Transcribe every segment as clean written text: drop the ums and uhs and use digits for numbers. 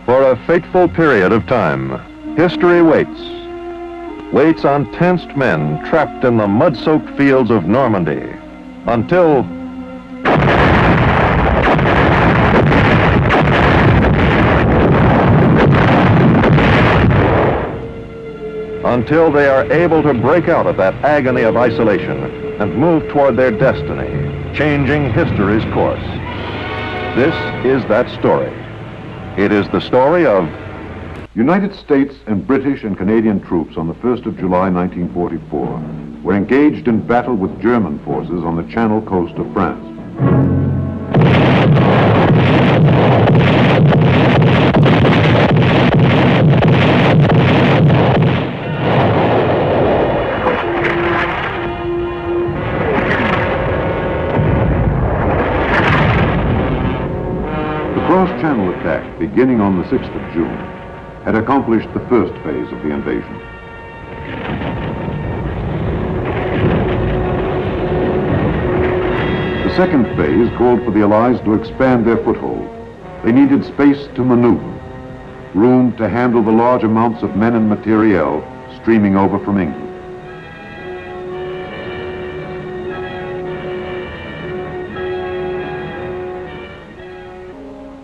For a fateful period of time, history waits. Waits on tensed men trapped in the mud-soaked fields of Normandy until they are able to break out of that agony of isolation and move toward their destiny, changing history's course. This is that story. It is the story of United States and British and Canadian troops on the 1st of July 1944 were engaged in battle with German forces on the Channel coast of France. The cross-channel attack, beginning on the 6th of June, had accomplished the first phase of the invasion. The second phase called for the Allies to expand their foothold. They needed space to maneuver, room to handle the large amounts of men and materiel streaming over from England.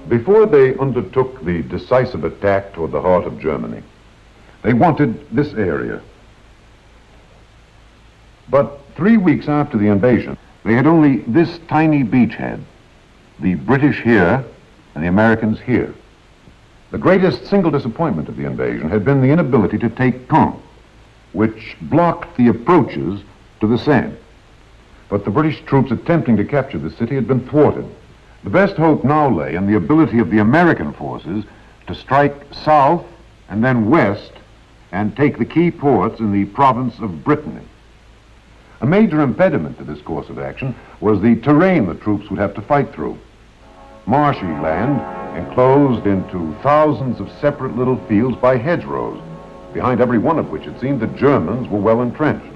Before they undertook the decisive attack toward the heart of Germany, they wanted this area. But 3 weeks after the invasion, they had only this tiny beachhead, the British here and the Americans here. The greatest single disappointment of the invasion had been the inability to take Caen, which blocked the approaches to the Seine. But the British troops attempting to capture the city had been thwarted. The best hope now lay in the ability of the American forces to strike south and then west and take the key ports in the province of Brittany. A major impediment to this course of action was the terrain the troops would have to fight through. Marshy land enclosed into thousands of separate little fields by hedgerows, behind every one of which it seemed the Germans were well entrenched.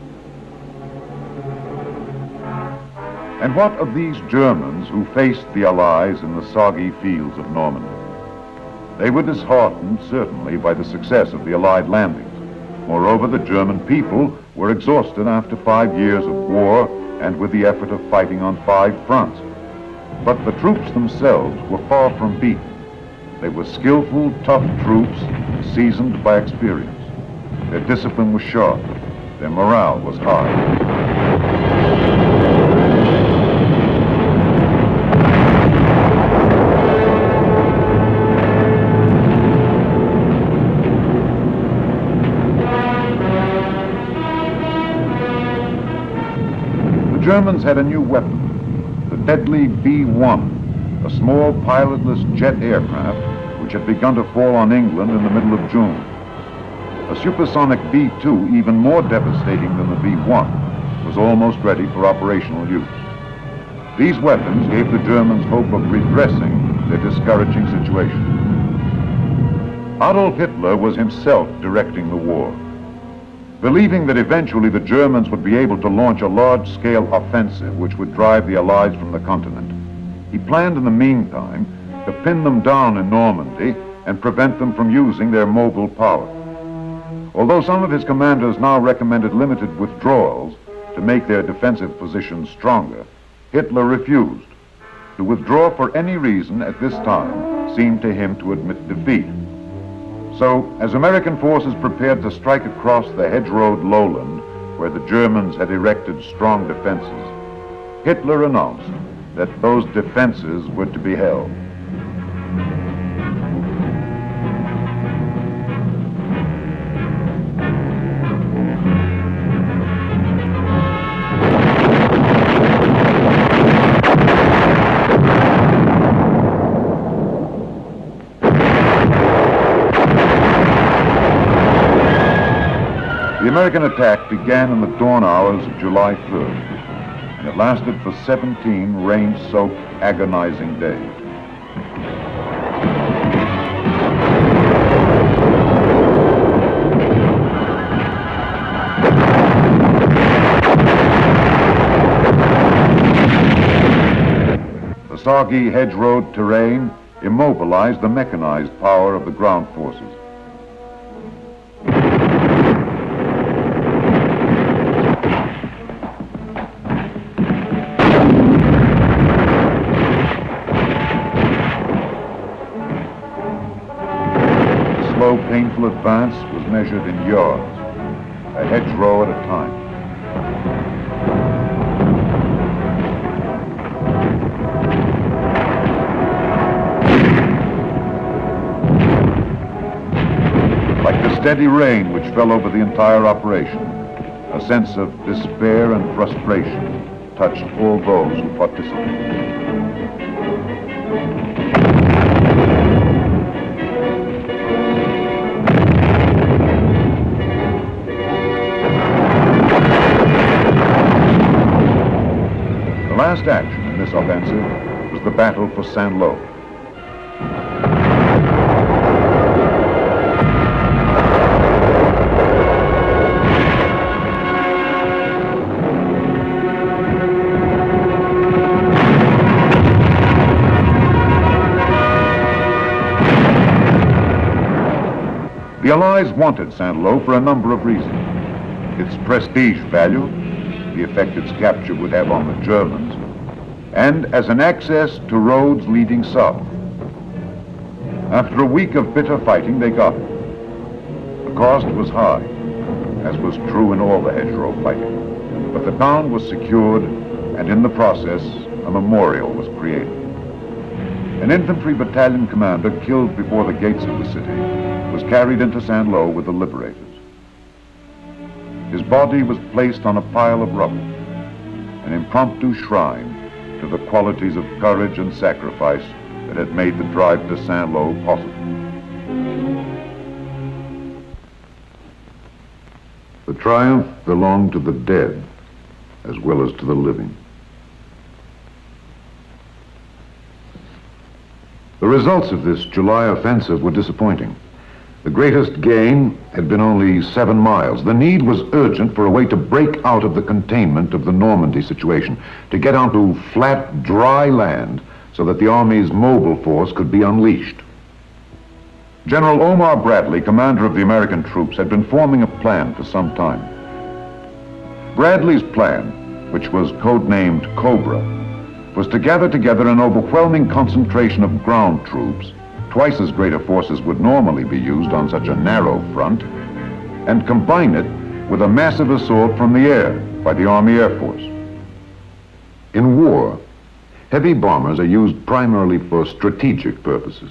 And what of these Germans who faced the Allies in the soggy fields of Normandy? They were disheartened, certainly, by the success of the Allied landings. Moreover, the German people were exhausted after 5 years of war and with the effort of fighting on 5 fronts. But the troops themselves were far from beaten. They were skillful, tough troops, seasoned by experience. Their discipline was sharp. Their morale was high. The Germans had a new weapon, the deadly B-1, a small pilotless jet aircraft which had begun to fall on England in the middle of June. A supersonic B-2, even more devastating than the B-1, was almost ready for operational use. These weapons gave the Germans hope of redressing their discouraging situation. Adolf Hitler was himself directing the war. Believing that eventually the Germans would be able to launch a large-scale offensive which would drive the Allies from the continent, he planned in the meantime to pin them down in Normandy and prevent them from using their mobile power. Although some of his commanders now recommended limited withdrawals to make their defensive positions stronger, Hitler refused. To withdraw for any reason at this time seemed to him to admit defeat. So, as American forces prepared to strike across the hedge-rowed lowland where the Germans had erected strong defenses, Hitler announced that those defenses were to be held. The American attack began in the dawn hours of July 3rd, and it lasted for 17 rain-soaked, agonizing days. The soggy hedge-road terrain immobilized the mechanized power of the ground forces. The slow, painful advance was measured in yards, a hedgerow at a time. Steady rain which fell over the entire operation, a sense of despair and frustration touched all those who participated. The last action in this offensive was the battle for Saint-Lô. The Allies wanted Saint-Lô for a number of reasons. Its prestige value, the effect its capture would have on the Germans, and as an access to roads leading south. After a week of bitter fighting, they got it. The cost was high, as was true in all the hedgerow fighting, but the town was secured, and in the process, a memorial was created. An infantry battalion commander killed before the gates of the city was carried into Saint-Lô with the liberators. His body was placed on a pile of rubble, an impromptu shrine to the qualities of courage and sacrifice that had made the drive to Saint-Lô possible. The triumph belonged to the dead as well as to the living. The results of this July offensive were disappointing. The greatest gain had been only 7 miles. The need was urgent for a way to break out of the containment of the Normandy situation, to get onto flat, dry land so that the Army's mobile force could be unleashed. General Omar Bradley, commander of the American troops, had been forming a plan for some time. Bradley's plan, which was codenamed Cobra, was to gather together an overwhelming concentration of ground troops, twice as great a force as would normally be used on such a narrow front, and combine it with a massive assault from the air by the Army Air Force. In war, heavy bombers are used primarily for strategic purposes,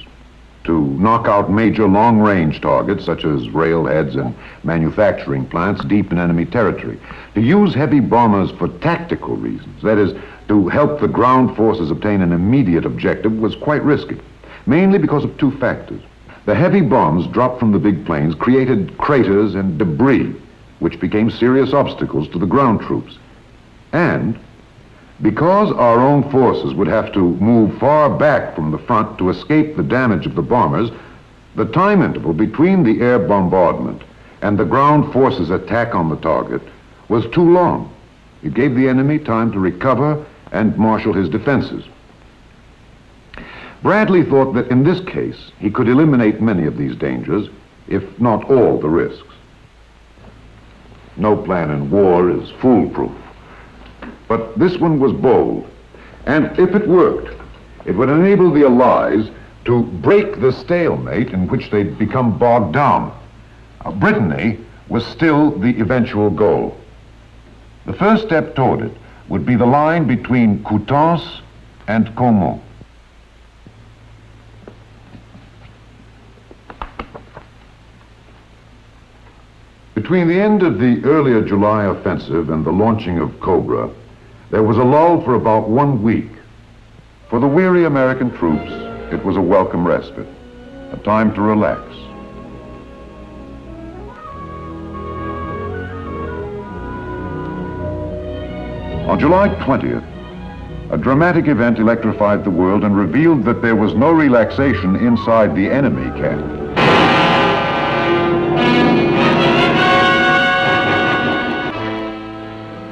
to knock out major long-range targets such as railheads and manufacturing plants deep in enemy territory. To use heavy bombers for tactical reasons, that is, to help the ground forces obtain an immediate objective, was quite risky. Mainly because of 2 factors. The heavy bombs dropped from the big planes created craters and debris, which became serious obstacles to the ground troops. And because our own forces would have to move far back from the front to escape the damage of the bombers, the time interval between the air bombardment and the ground forces' attack on the target was too long. It gave the enemy time to recover and marshal his defenses. Bradley thought that in this case, he could eliminate many of these dangers, if not all the risks. No plan in war is foolproof. But this one was bold, and if it worked, it would enable the Allies to break the stalemate in which they'd become bogged down. Brittany was still the eventual goal. The first step toward it would be the line between Coutances and Caumont. Between the end of the earlier July offensive and the launching of Cobra, there was a lull for about 1 week. For the weary American troops, it was a welcome respite, a time to relax. On July 20th, a dramatic event electrified the world and revealed that there was no relaxation inside the enemy camp.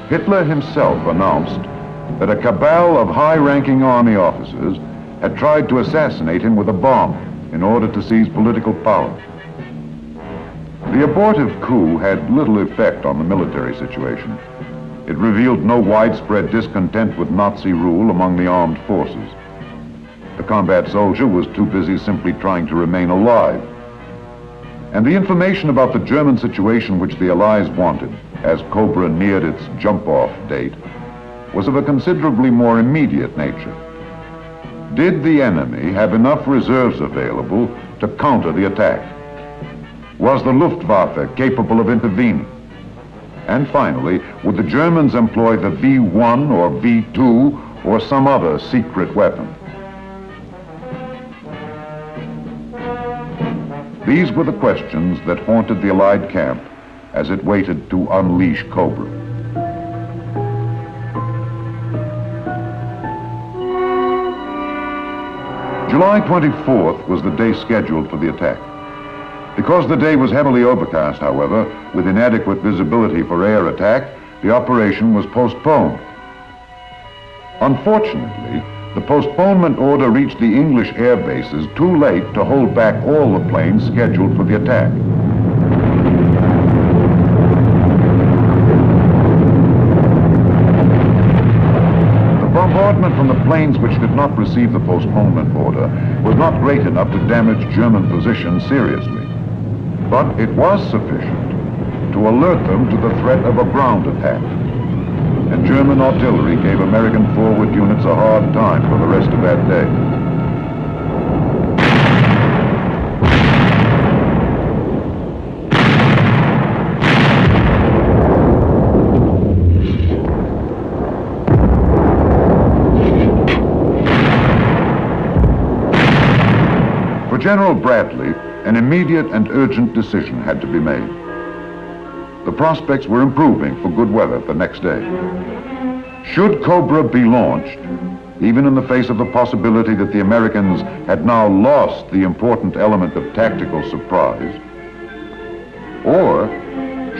Hitler himself announced that a cabal of high-ranking army officers had tried to assassinate him with a bomb in order to seize political power. The abortive coup had little effect on the military situation. It revealed no widespread discontent with Nazi rule among the armed forces. The combat soldier was too busy simply trying to remain alive. And the information about the German situation which the Allies wanted, as Cobra neared its jump-off date, was of a considerably more immediate nature. Did the enemy have enough reserves available to counter the attack? Was the Luftwaffe capable of intervening? And finally, would the Germans employ the V1 or V2 or some other secret weapon? These were the questions that haunted the Allied camp as it waited to unleash Cobra. July 24th was the day scheduled for the attack. Because the day was heavily overcast, however, with inadequate visibility for air attack, the operation was postponed. Unfortunately, the postponement order reached the English air bases too late to hold back all the planes scheduled for the attack. The bombardment from the planes which did not receive the postponement order was not great enough to damage German positions seriously, but it was sufficient to alert them to the threat of a ground attack. And German artillery gave American forward units a hard time for the rest of that day. For General Bradley, an immediate and urgent decision had to be made. The prospects were improving for good weather the next day. Should Cobra be launched, even in the face of the possibility that the Americans had now lost the important element of tactical surprise? Or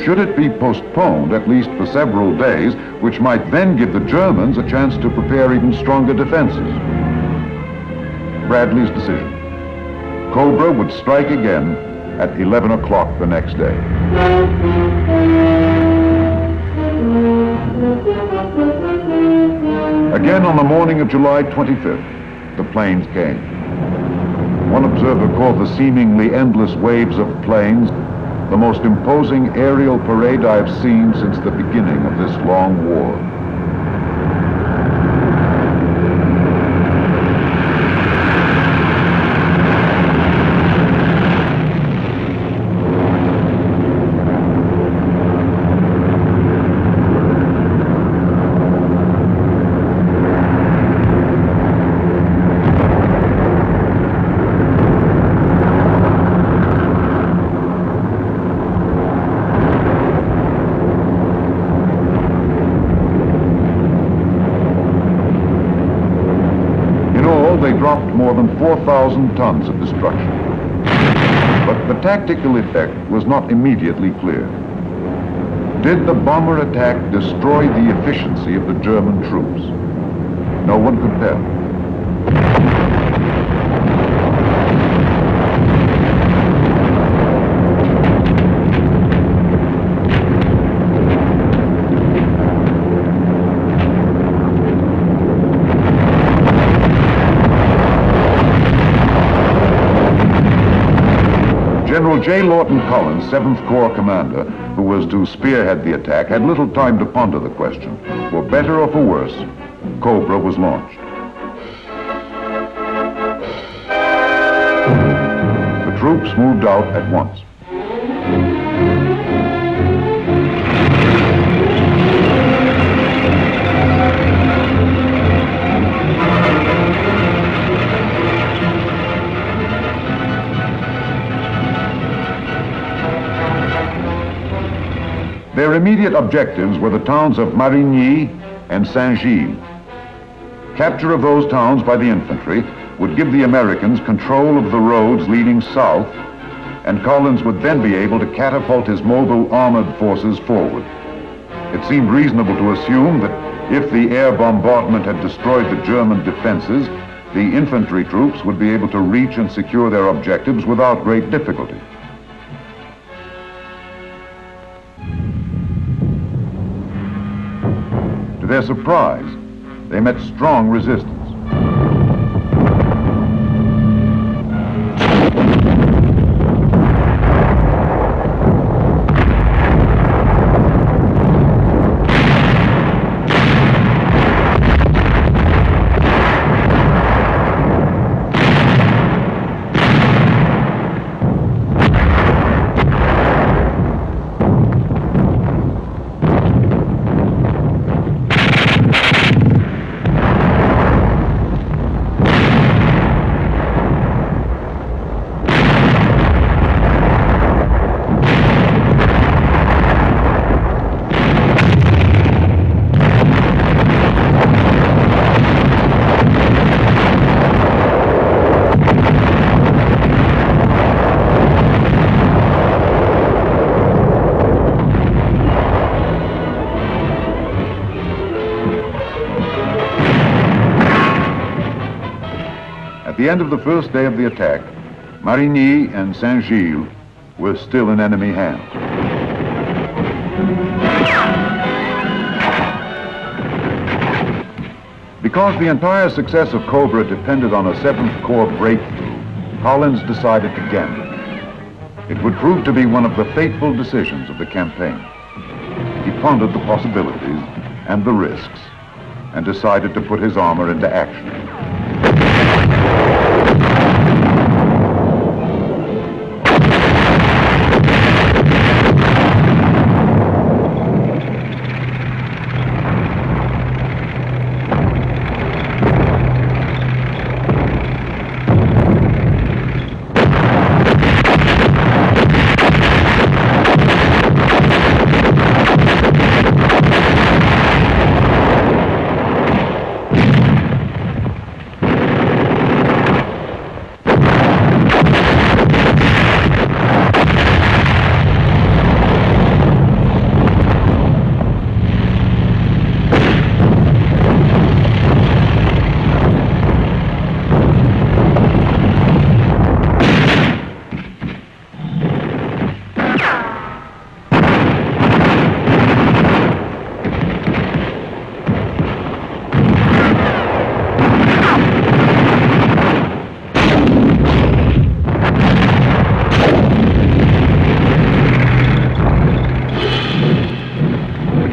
should it be postponed at least for several days, which might then give the Germans a chance to prepare even stronger defenses? Bradley's decision. Cobra would strike again at 11 o'clock the next day. Again on the morning of July 25th, the planes came. One observer called the seemingly endless waves of planes the most imposing aerial parade I have seen since the beginning of this long war. They dropped more than 4,000 tons of destruction. But the tactical effect was not immediately clear. Did the bomber attack destroy the efficiency of the German troops? No one could tell. General J. Lawton Collins, 7th Corps commander, who was to spearhead the attack, had little time to ponder the question. For better or for worse, Cobra was launched. The troops moved out at once. Their immediate objectives were the towns of Marigny and Saint-Gilles. Capture of those towns by the infantry would give the Americans control of the roads leading south, and Collins would then be able to catapult his mobile armored forces forward. It seemed reasonable to assume that if the air bombardment had destroyed the German defenses, the infantry troops would be able to reach and secure their objectives without great difficulty. To their surprise, they met strong resistance. At the end of the first day of the attack, Marigny and Saint-Gilles were still in enemy hands. Because the entire success of Cobra depended on a 7th Corps breakthrough, Collins decided to gamble. It would prove to be one of the fateful decisions of the campaign. He pondered the possibilities and the risks and decided to put his armor into action.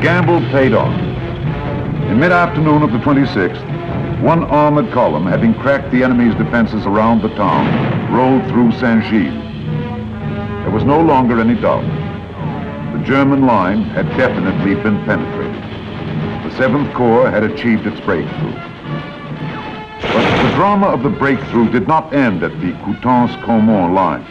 Gamble paid off. In mid-afternoon of the 26th, one armored column, having cracked the enemy's defenses around the town, rolled through Saint-Gilles. There was no longer any doubt. The German line had definitely been penetrated. The 7th Corps had achieved its breakthrough. But the drama of the breakthrough did not end at the Coutances-Caumont line.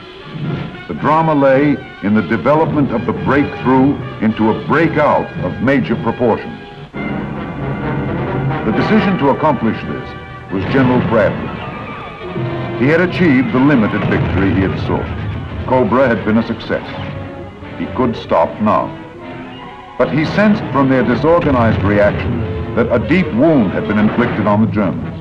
The drama lay in the development of the breakthrough into a breakout of major proportions. The decision to accomplish this was General Bradley's. He had achieved the limited victory he had sought. Cobra had been a success. He could stop now. But he sensed from their disorganized reaction that a deep wound had been inflicted on the Germans.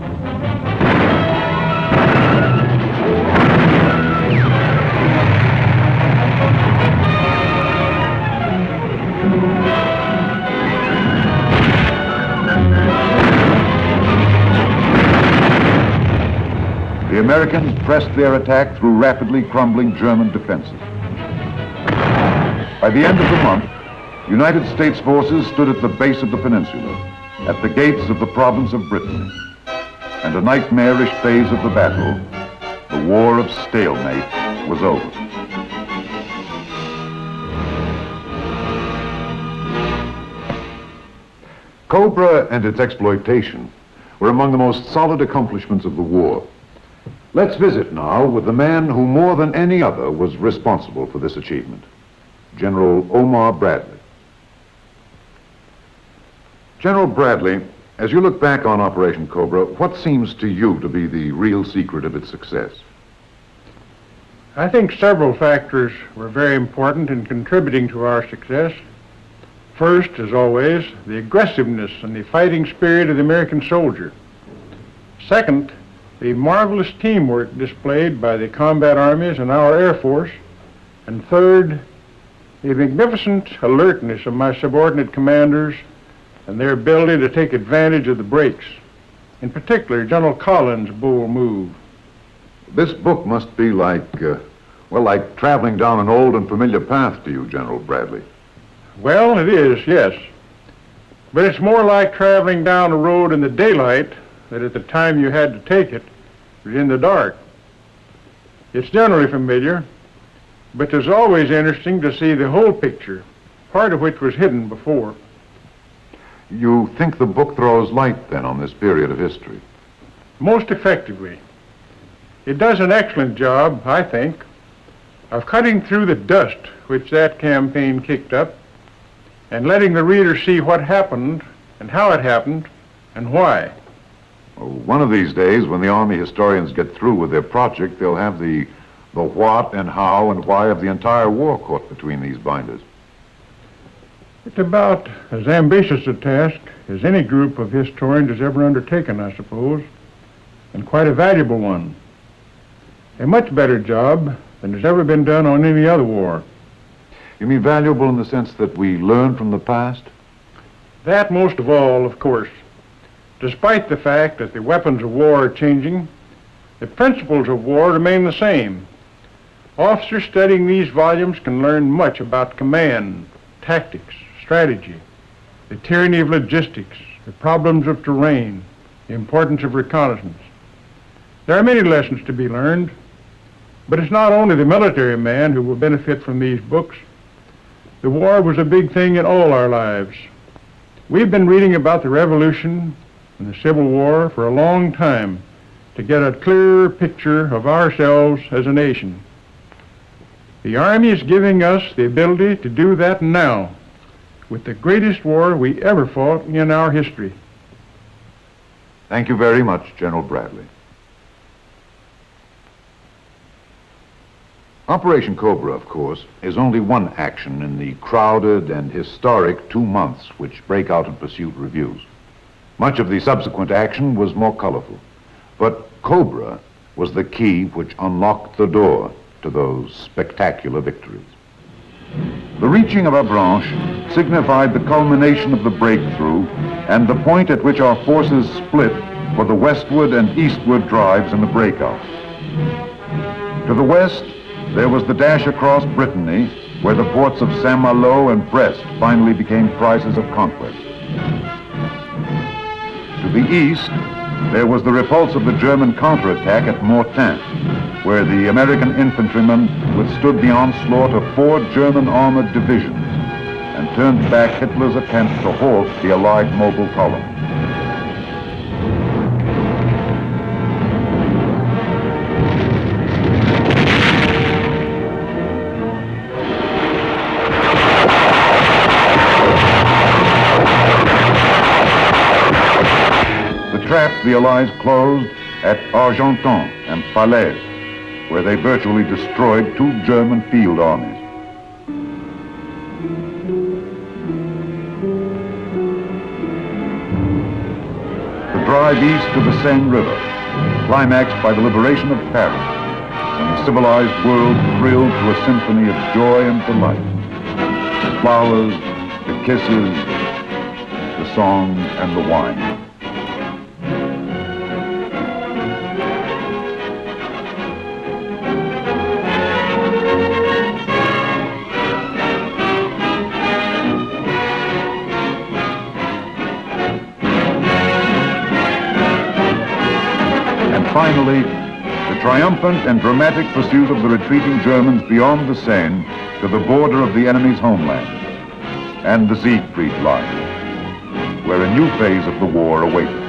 The Americans pressed their attack through rapidly crumbling German defenses. By the end of the month, United States forces stood at the base of the peninsula, at the gates of the province of Brittany. And a nightmarish phase of the battle, the war of stalemate, was over. Cobra and its exploitation were among the most solid accomplishments of the war. Let's visit now with the man who more than any other was responsible for this achievement, General Omar Bradley. General Bradley, as you look back on Operation Cobra, what seems to you to be the real secret of its success? I think several factors were very important in contributing to our success. First, as always, the aggressiveness and the fighting spirit of the American soldier. Second, the marvelous teamwork displayed by the combat armies and our Air Force, and third, the magnificent alertness of my subordinate commanders and their ability to take advantage of the breaks, in particular General Collins' bold move. This book must be like traveling down an old and familiar path to you, General Bradley. Well, it is, yes. But it's more like traveling down a road in the daylight that at the time you had to take it was in the dark. It's generally familiar, but it's always interesting to see the whole picture, part of which was hidden before. You think the book throws light, then, on this period of history? Most effectively. It does an excellent job, I think, of cutting through the dust which that campaign kicked up and letting the reader see what happened and how it happened and why. Well, one of these days, when the Army historians get through with their project, they'll have the what and how and why of the entire war caught between these binders. It's about as ambitious a task as any group of historians has ever undertaken, I suppose, and quite a valuable one. A much better job than has ever been done on any other war. You mean valuable in the sense that we learn from the past? That most of all, of course. Despite the fact that the weapons of war are changing, the principles of war remain the same. Officers studying these volumes can learn much about command, tactics, strategy, the tyranny of logistics, the problems of terrain, the importance of reconnaissance. There are many lessons to be learned, but it's not only the military man who will benefit from these books. The war was a big thing in all our lives. We've been reading about the Revolution and the Civil War for a long time to get a clearer picture of ourselves as a nation. The Army is giving us the ability to do that now with the greatest war we ever fought in our history. Thank you very much, General Bradley. Operation Cobra, of course, is only one action in the crowded and historic 2 months which Breakout and Pursuit reviews. Much of the subsequent action was more colorful, but Cobra was the key which unlocked the door to those spectacular victories. The reaching of Avranches signified the culmination of the breakthrough and the point at which our forces split for the westward and eastward drives in the Breakout. To the west, there was the dash across Brittany, where the ports of Saint-Malo and Brest finally became prizes of conquest. To the east, there was the repulse of the German counterattack at Mortain, where the American infantrymen withstood the onslaught of 4 German armored divisions and turned back Hitler's attempt to halt the Allied mobile column. The Allies closed at Argenton and Falaise, where they virtually destroyed 2 German field armies. The drive east to the Seine River, climaxed by the liberation of Paris, and the civilized world thrilled to a symphony of joy and delight. The flowers, the kisses, the song, and the wine. Finally, the triumphant and dramatic pursuit of the retreating Germans beyond the Seine to the border of the enemy's homeland, and the Siegfried Line, where a new phase of the war awaited.